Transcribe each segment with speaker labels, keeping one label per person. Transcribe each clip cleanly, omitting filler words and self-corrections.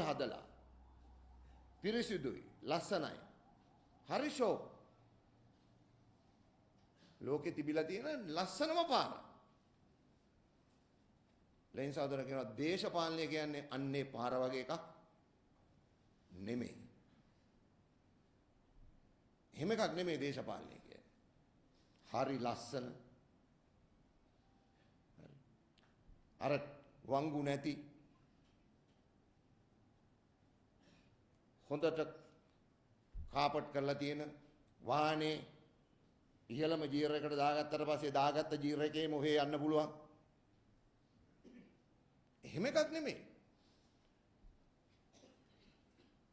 Speaker 1: හදලා පිරිසිදුයි ලස්සනයි හරි ෂෝක් ලෝකේ තිබිලා තියෙන ලස්සනම පාර ලෙන් සහෝදර කියනවා දේශපාලනය කියන්නේ අන්නේ පාර වගේ එකක් නෙමෙයි එහෙම එකක් නෙමෙයි දේශපාලනය කියන්නේ හරි ලස්සන අර වංගු නැති හොඳට කාපට් කරලා තියෙන වාහනේ ඉහළම ගියර් එකට දාගත්තට පස්සේ දාගත්ත ගියර් එකේම ඔහේ යන්න පුළුවන්. එහෙම එකක් නෙමෙයි.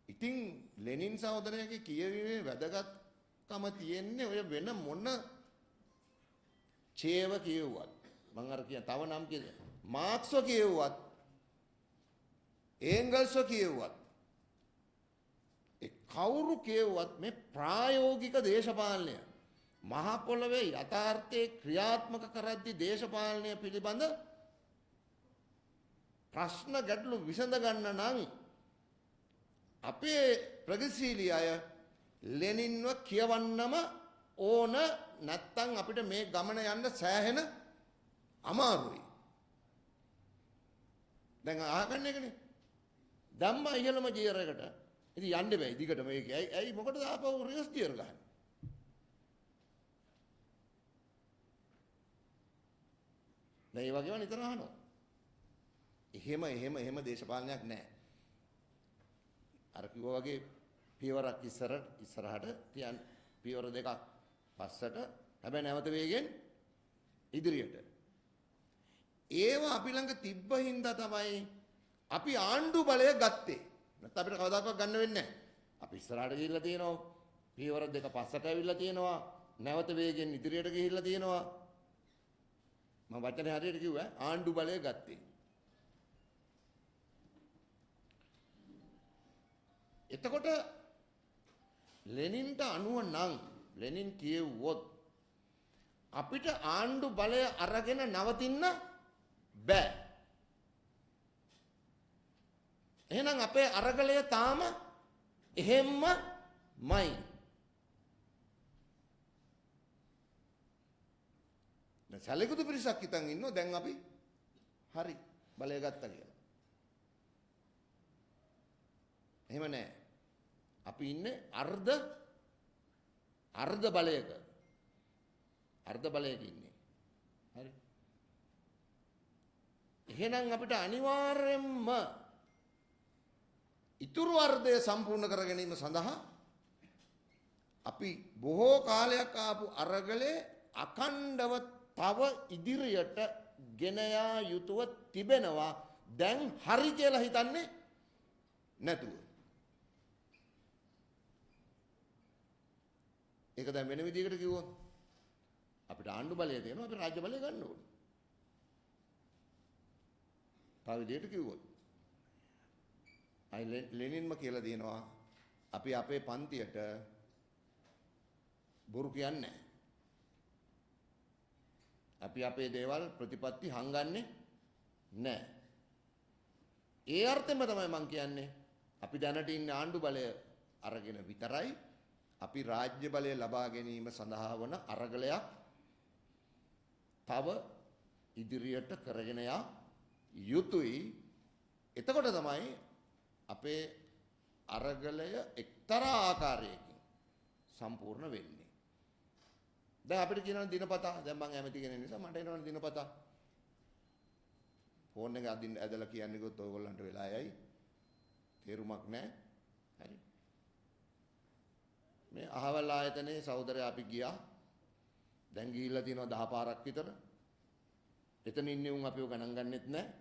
Speaker 1: ඉතින් ලෙනින් සහෝදරයාගේ කියවීමේ වැදගත්කම තියෙන්නේ ඔය වෙන මොන චේව කියුවත් මම අර කියන තව නම් කියන මාක්ස්ව කියුවත් ඒංගල්ස්ව කියුවත් ඒ කවුරු කියුවත් මේ ප්‍රායෝගික දේශපාලනය මහ පොළවේ යථාර්ථයේ ක්‍රියාත්මක කරද්දී දේශපාලනය පිළිබඳ ප්‍රශ්න ගැටලු විසඳ ගන්න නම් අපේ ප්‍රගතිශීලී අය ලෙනින්ව කියවන්නම ඕන නැත්තම් අපිට මේ ගමන යන්න සෑහෙන අමාරුයි. දැන් අහගන්න එකනේ. ධම්ම ඉහළම ගියර් එකට. ඉතින් යන්න බෑ. දිගට මේක. ඇයි මොකටද ආපහු රිවර්ස් ගියර් ගහන්නේ? දැන් ඒ වගේම නිතර අහනවා. එහෙම දේශපාලනයක් නැහැ. අර කිව්වා වගේ පියවරක් ඉස්සරහට තියන් පියවර දෙකක් පස්සට හැබැයි නැවත වේගෙන් ඉදිරියට. ඒවා අපි ළඟ තිබ්බ හින්දා තමයි අපි ආණ්ඩු බලය ගත්තේ. නැත්නම් අපිට කවදාකවත් ගන්න වෙන්නේ නැහැ. අපි ඉස්සරහට ගිහිල්ලා තියෙනවා. පියවර දෙක පස්සට ඇවිල්ලා තියෙනවා. නැවත වේගෙන් ඉදිරියට ගිහිල්ලා තියෙනවා. මම වචනේ හරියට කිව්වා ආණ්ඩු බලය ගත්තේ. එතකොට ලෙනින්ට අනුව නම් ලෙනින් කියෙව්වොත් අපිට ආණ්ඩු බලය අරගෙන නවතින්න බෑ. එහෙනම් අපේ අරගලය තාම එහෙම්මයි. දැන් සැලකුදු පිරිසක් හිතන් ඉන්නවා දැන් අපි හරි බලය ගත්තා කියලා. එහෙම නැහැ. අපි ඉන්නේ අර්ධ බලයක. අර්ධ බලයක ඉන්නේ. හරි. එහෙනම් අපිට අනිවාර්යයෙන්ම ඉතුරු අර්ධය සම්පූර්ණ කර ගැනීම සඳහා අපි බොහෝ කාලයක් ආපු අරගලේ අඛණ්ඩව තව ඉදිරියට ගෙන යා යුතුව තිබෙනවා. දැන් හරි කියලා හිතන්නේ නැතුව. ඒක දැන් වෙන විදිහකට කිව්වොත් අපිට ආණ්ඩු බලය තියෙනවා අපි රාජ්‍ය බලය ගන්න ඕනේ. තව විදිහට කිව්වොත් ලෙනින්ම කියලා දෙනවා අපි අපේ පන්තියට බොරු කියන්නේ නැහැ. අපි අපේ දේවල් ප්‍රතිපත්ති හංගන්නේ නැහැ. ඒ අර්ථෙම තමයි මම කියන්නේ අපි දැනට ඉන්න ආණ්ඩු බලය අරගෙන විතරයි අපි රාජ්‍ය බලය ලබා ගැනීම සඳහා වන අරගලයක් තව ඉදිරියට කරගෙන යා යුතුයි. එතකොට තමයි අපේ අරගලය එක්තරා ආකාරයකින් සම්පූර්ණ වෙන්නේ. දැන් අපිට කියනවා දිනපතා දැන් මම ඇමති කෙනෙක් නිසා මට එනවනේ දිනපතා. ෆෝන් එක අදින්න ඇදලා කියන්නේ ගොත් ඔයගොල්ලන්ට වෙලා යයි. තේරුමක් නැහැ. හරි. මේ අහවල් ආයතනයේ සහෝදරයා අපි ගියා. දැන් ගිහිල්ලා තියෙනවා 10 පාරක් විතර. එතන ඉන්නේ උන් අපිව ගණන් ගන්නෙත් නැහැ.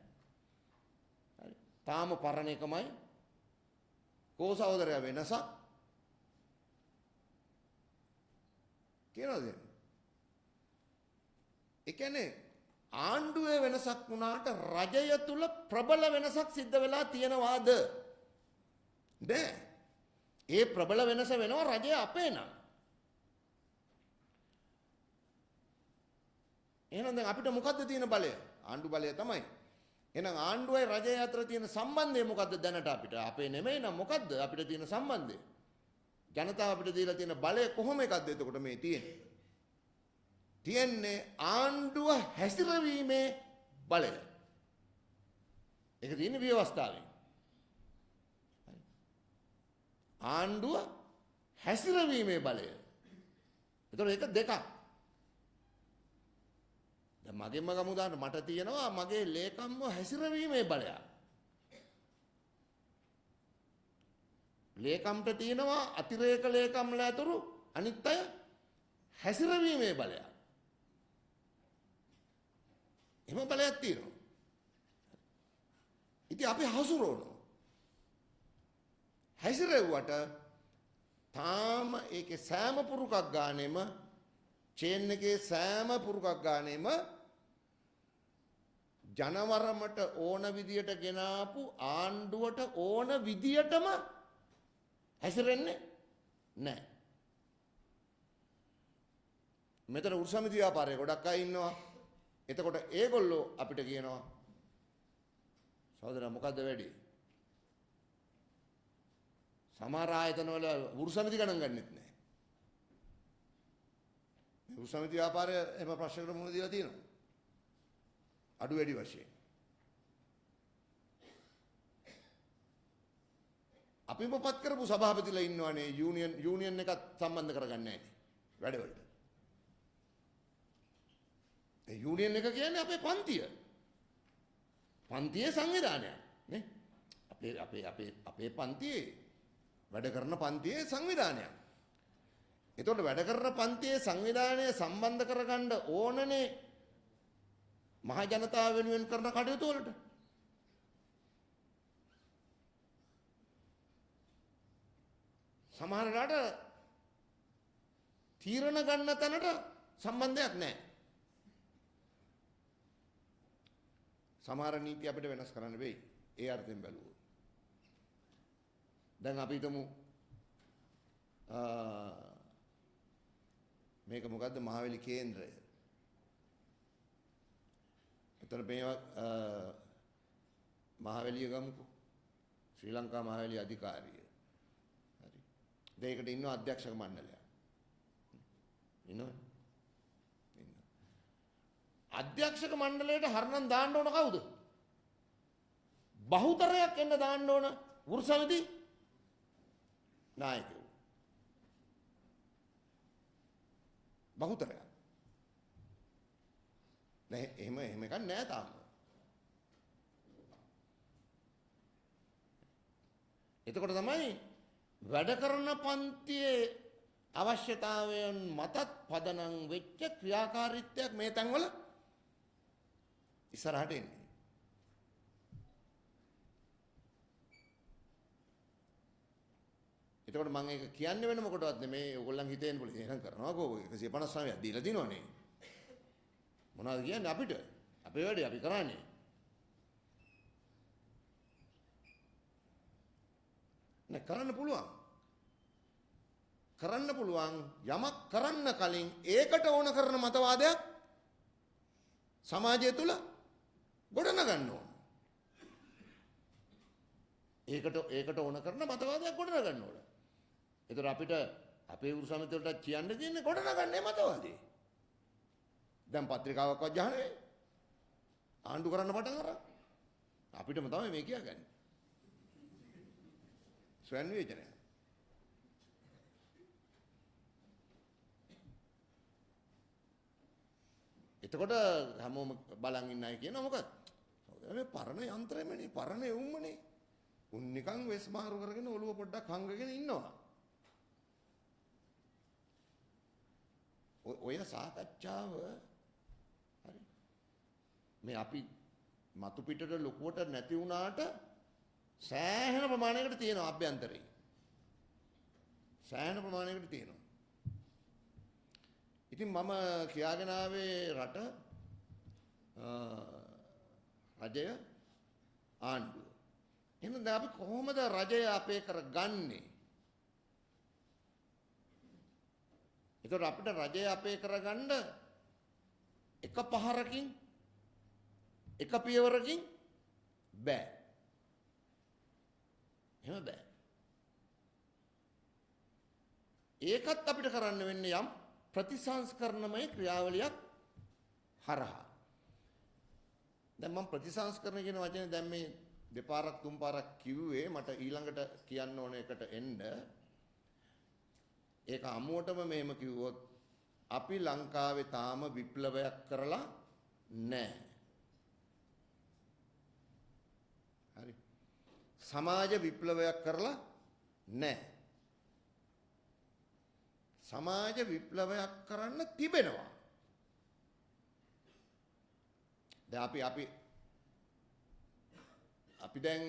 Speaker 1: හරි. තාම පරණ එකමයි. කෝ සහෝදරයා වෙනසක් කියනවාද? ඒ කියන්නේ ආණ්ඩුවේ වෙනසක් වුණාට රජය තුල ප්‍රබල වෙනසක් සිද්ධ වෙලා තියෙනවාද? නෑ. ඒ ප්‍රබල වෙනස වෙනවා රජය අපේ නම්. එහෙනම් දැන් අපිට මොකද්ද තියෙන බලය? ආණ්ඩු බලය තමයි. එහෙනම් ආණ්ඩුවයි රජය අතර තියෙන සම්බන්ධය මොකද්ද දැනට අපිට? අපේ නෙමෙයි නම් මොකද්ද අපිට තියෙන සම්බන්ධය? ජනතාව අපිට දීලා තියෙන බලය කොහොම එකක්ද එතකොට මේ තියෙන්නේ? තියෙන්නේ ආණ්ඩුව හැසිරවීමේ බලය. ඒක තියෙන්නේ ව්‍යවස්ථාවෙන්. ආණ්ඩුව හැසිරවීමේ බලය. එතකොට ඒක දෙකක්. දැන් මගෙන්ම ගමු දාන්න මට තියෙනවා මගේ ලේකම්ව හැසිරවීමේ බලයක්. ලේකම්ට තියෙනවා අතිරේක ලේකම්ලා ඇතුළු අනිත් අය හැසිරවීමේ බලයක්. එහෙම බලයක් තියෙනවා. ඉතින් අපි හසුරවනවා. හැසිරෙව්වට තාම ඒකේ සෑම පුරුකක් ගානෙම චේන් එකේ සෑම පුරුකක් ගානෙම ජනවරමට ඕන විදියට ගෙනාපු ආණ්ඩුවට ඕන විදියටම හැසිරෙන්නේ නැහැ. මෙතන උරුසමිති ව්‍යාපාරයේ ගොඩක් අය ඉන්නවා. එතකොට ඒගොල්ලෝ අපිට කියනවා සහෝදරයා මොකද්ද වැඩි? සමහර ආයතන වල උරුසමිති ගණන් ගන්නෙත් නැහැ. මේ උරුසමිති ව්‍යාපාරය එම ප්‍රශ්නකට මුහුණ දීලා තියෙනවා. අඩු වැඩි වශයෙන්. අපි මොපත් කරපු සභාපතිලා ඉන්නවනේ යූනියන් එකත් සම්බන්ධ කරගන්නේ නැහැ වැඩවලට. ඒ යූනියන් එක කියන්නේ අපේ පන්තිය. පන්තියේ සංවිධානයක් නේ. අපේ පන්තියේ වැඩ කරන පන්තියේ සංවිධානයක්. එතකොට වැඩ කරන පන්තියේ සංවිධානය සම්බන්ධ කරගන්න ඕනනේ මහ ජනතාව වෙනුවෙන් කරන කටයුතු වලට. සමහර රට තීරණ ගන්න තැනට සම්බන්ධයක් නැහැ. සමහර නීති අපිට වෙනස් කරන්න වෙයි. ඒ අර්ථයෙන් බැලුවොත්. දැන් අපි හිතමු මේක මොකද්ද මහවැලි කේන්ද්‍රය. එතන මේවා මහවැලිය ගමුකෝ. ශ්‍රී ලංකා මහවැලි අධිකාරිය. හරි. දෙයකට ඉන්න අධ්‍යක්ෂක මණ්ඩලයක්. ඉන්නවනේ. අධ්‍යක්ෂක මණ්ඩලයට හරනම් දාන්න ඕන කවුද? බහුතරයක් එන්න දාන්න ඕන වෘසමිති නායකයෝ. බහුතරයක්. නෑ එහෙම එකක් නෑ තාම. එතකොට තමයි වැඩ කරන පන්තියේ අවශ්‍යතාවයන් මතත් පදනම් වෙච්ච ක්‍රියාකාරීත්වයක් මේ තැන්වල ඉස්සරහට එන්නේ. එතකොට මම ඒක කියන්නේ වෙන මොකටවත් නෙමෙයි. ඕගොල්ලන් හිතෙන් පොලි එහෙනම් කරනවාකෝ 159ක් දීලා දිනවනේ. මොනවද කියන්නේ අපිට? අපේ වැඩේ අපි කරන්නේ. නේ කරන්න පුළුවන්. කරන්න පුළුවන් යමක් කරන්න කලින් ඒකට ඕන කරන මතවාදයක් සමාජය තුල ගොඩනගන්න ඕන. ඒකට ඕන කරන මතවාදයක් ගොඩනගන්න ඕන. ඒතර අපිට අපේ උරු සමිතියට කියන්න තියෙන්නේ ගොඩනගන්නේ මතවාදී. දැන් පත්‍රිකාවක්වත් ගහන්නේ ආණ්ඩු කරන්න පටන් අරන් අපිටම තමයි මේ කියගන්නේ. ස්වයං විවේචනය. එතකොට හැමෝම බලන් ඉන්න අය කියනවා මොකද? මේ පරණ යන්ත්‍රෙමනේ පරණ එවුම්මනේ. උන් නිකන් වෙස් මාරු කරගෙන ඔළුව පොඩ්ඩක් හංගගෙන ඉන්නවා. ඔය සාකච්ඡාව හරි. මේ අපි මතු පිටට ලොකුවට නැති වුණාට සෑහෙන ප්‍රමාණයකට තියෙනවා අභ්‍යන්තරේ. සෑහෙන ප්‍රමාණයකට තියෙනවා. ඉතින් මම කියාගෙන ආවේ රට රජය ආණ්ඩුව. එහෙනම් දැන් අපි කොහොමද රජය අපේ කරගන්නේ? ඒතකොට අපිට රජය අපේ කරගන්න එක පහරකින් එක පියවරකින් බෑ. එහෙම බෑ. ඒකත් අපිට කරන්න වෙන්නේ යම් ප්‍රතිසංස්කරණමය ක්‍රියාවලියක් හරහා. දැන් මම ප්‍රතිසංස්කරණ කියන වචනේ දැන් මේ දෙපාරක් තුන් පාරක් කිව්වේ මට ඊළඟට කියන්න ඕන එකට එන්න. ඒක අමුවටම මෙහෙම කිව්වොත් අපි ලංකාවේ තාම විප්ලවයක් කරලා නැහැ. හරි. සමාජ විප්ලවයක් කරලා නැහැ. සමාජ විප්ලවයක් කරන්න තිබෙනවා. දැන් අපි දැන්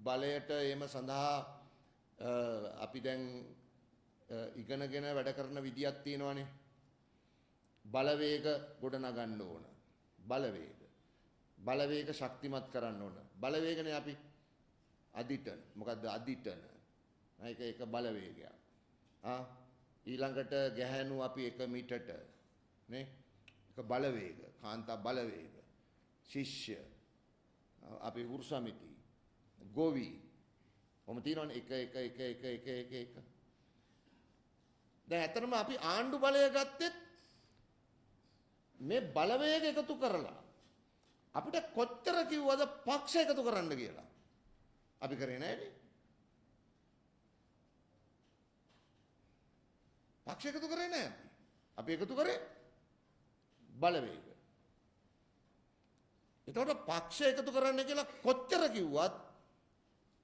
Speaker 1: බලයට එම සඳහා අපි දැන් ඉගෙනගෙන වැඩ කරන විදියක් තියෙනවානේ. බලවේග ගොඩ නගන්න ඕන. බලවේග ශක්තිමත් කරන්න ඕන. බලවේගනේ අපි අදිටන. මොකද්ද අදිටන? ඒක බලවේගයක්. ඊළඟට ගැහැණු අපි 1 මීටරට නේ. ඒක බලවේග, කාන්තා බලවේග. ශිෂ්‍ය අපි වෘෂමිති, ගෝවි. කොහොම තියෙනවනේ 1. දැන් ඇත්තටම අපි ආණ්ඩු බලය ගත්තෙත් මේ බලවේග එකතු කරලා අපිට කොච්චර කිව්වද පක්ෂ එකතු කරන්න කියලා. අපි කරේ නැහැනේ. පක්ෂ එකතු කරේ නැහැ. අපි එකතු කරේ බලවේග. එතකොට පක්ෂ එකතු කරන්න කියලා කොච්චර කිව්වත්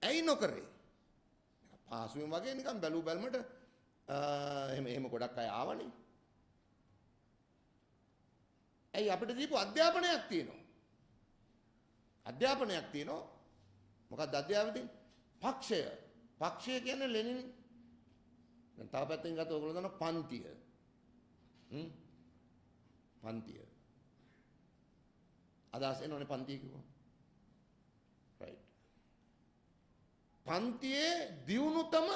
Speaker 1: ඇයි නොකරේ? පාසුවෙන් වගේ නිකන් බැලු බැලමට එහෙම ගොඩක් අය ආවනේ. ඇයි අපිට දීපු අධ්‍යාපනයක් තියෙනවා. මොකක්ද අධ්‍යාපනය? පක්ෂය කියන්නේ ලෙනින්. දැන් තව පැත්තකින් ගත්ත ඔයගොල්ලෝ දන්න පන්තිය. පන්තිය. අදහස් එනවනේ පන්තිය කිව්වම. රයිට්. පන්තියේ දියුණුතම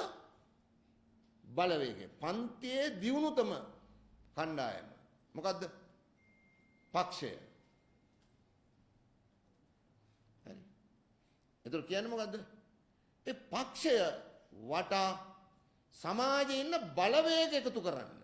Speaker 1: බලවේගය. පන්තියේ දියුණුතම කණ්ඩායම. මොකද්ද? පක්ෂය. හරි. ඒතර කියන්නේ මොකද්ද? ඒ පක්ෂය වටා සමාජයේ ඉන්න බලවේග එකතු කරන්න.